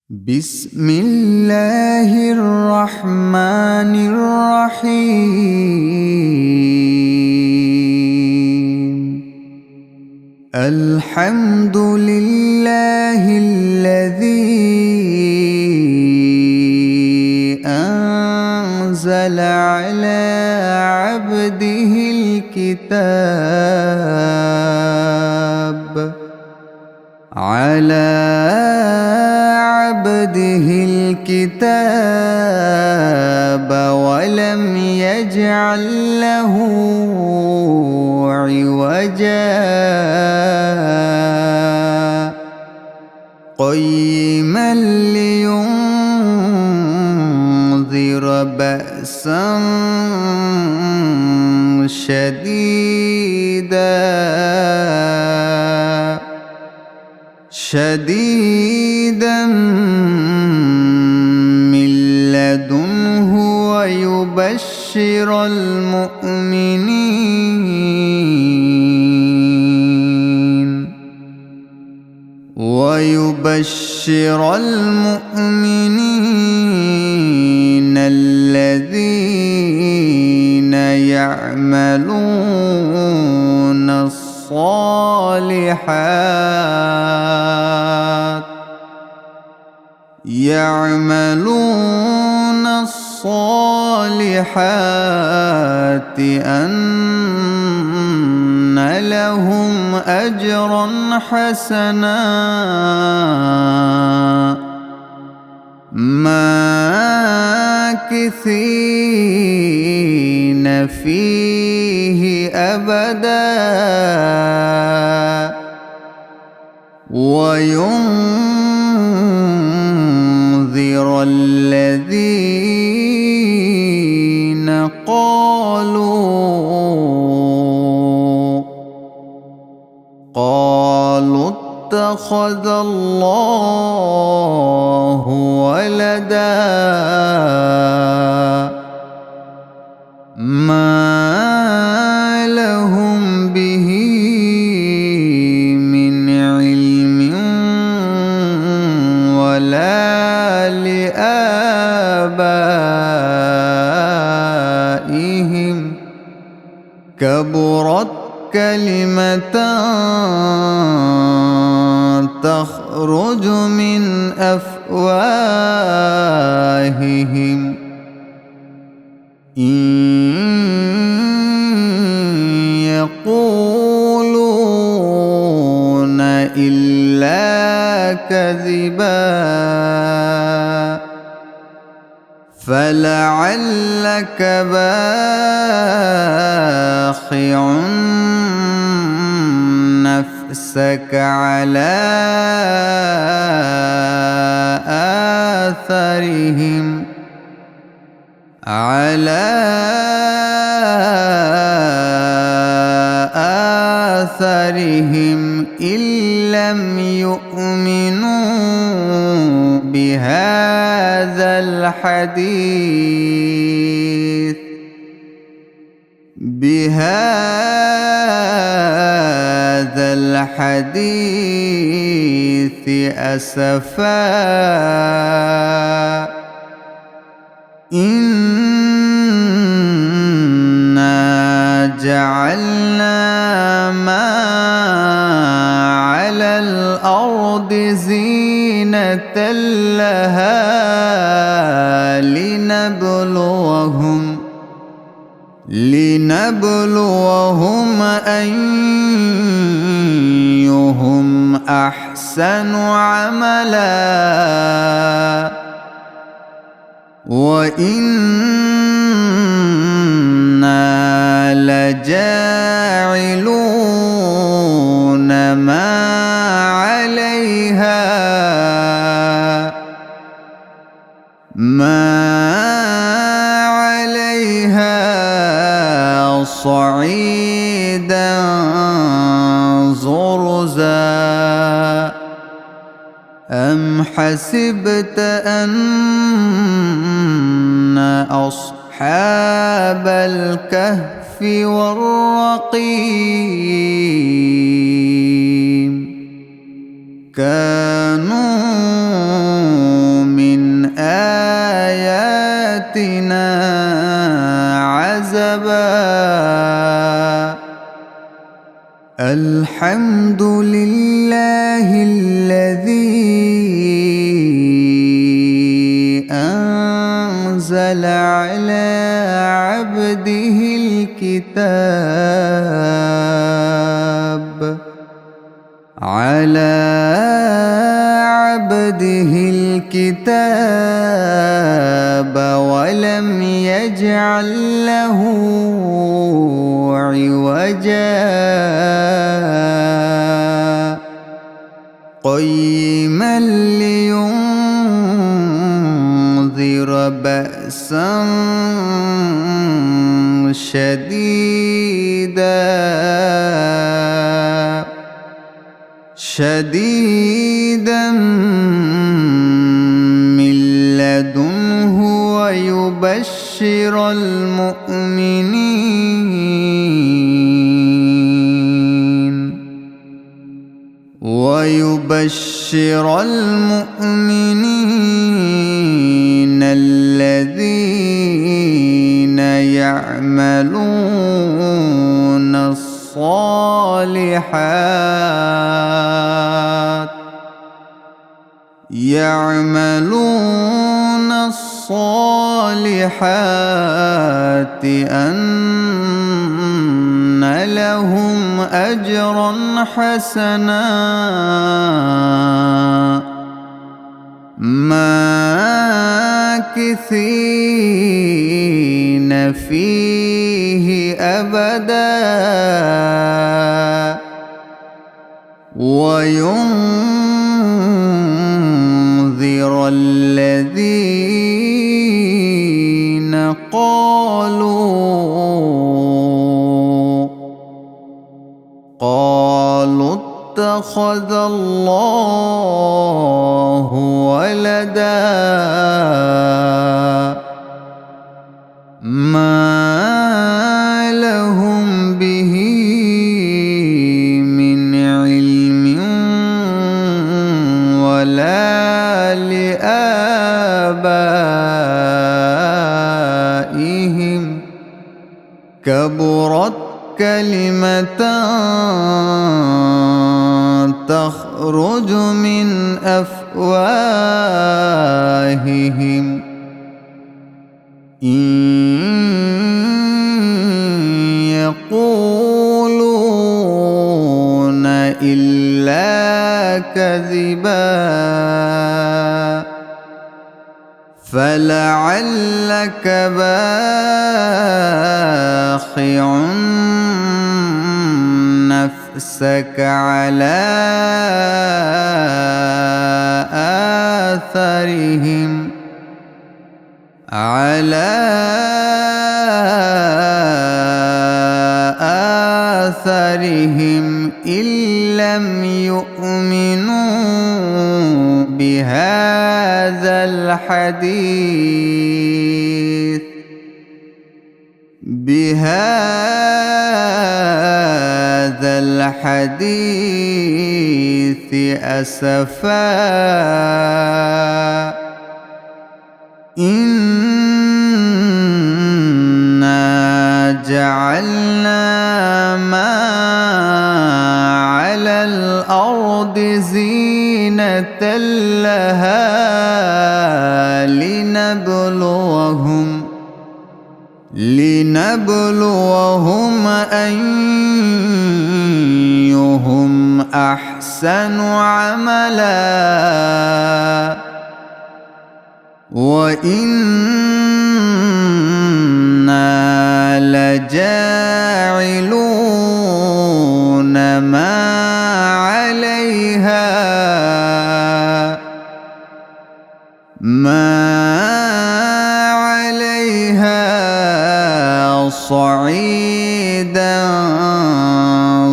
بسم الله الرحمن الرحيم. الحمد لله الذي أنزل على عبده الكتاب ولم يجعل له عوجا قيما لينذر بأسا شديدا من لدنه ويبشر المؤمنين الذين يعملون الصالحات أن لهم أجرا حسنا ماكثين فيه أبدا وينذر الذين قالوا اتخذ الله ولدا ما لهم به من علم ولا لآبائهم كبرت كلمة تخرج من أفواههم إن يقولون إلا كذبا فلعلك باخع نفسك على آثارهم إن لم يؤمنوا بهذا الحديث أسفا إنا جعلنا ما على الأرض زينة لها لنبلوهم أيهم أحسن عملا وإنا لجاعلون ما عليها صعيدا زرزا أم حسبت أن أصحاب الكهف والرقيم كانوا الحمد لله الذي أنزل على عبده الكتاب ولم يجعل له عوجا قيما لينذر بأسا شديدا من لدنه ويبشر المؤمنين الذين يعملون الصالحات أن لهم أجرا حسنا ماكثين فيه أبدا وينذر الذين قالوا اتخذ الله ولدا ما لهم به من علم ولا لآبائهم كبرت كلمة تخرج من أفواههم إن يقولون إلا كذبا فلعلك باخع نفسك على آثارهم إن لم يؤمنوا بهذا الحديث أسفا إنا جعلنا ما على الأرض زينة لها لنبلوهم أيهم أحسن عملا وإنا لجاعلون ما عليها صعيدا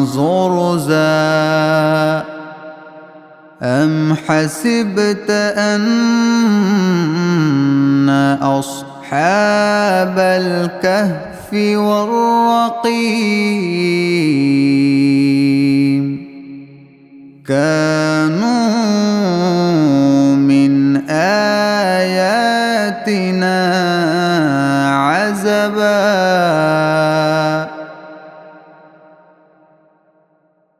زرزا أم حسبت أن أصحاب الكهف والرقيم كانوا من آياتنا عزبا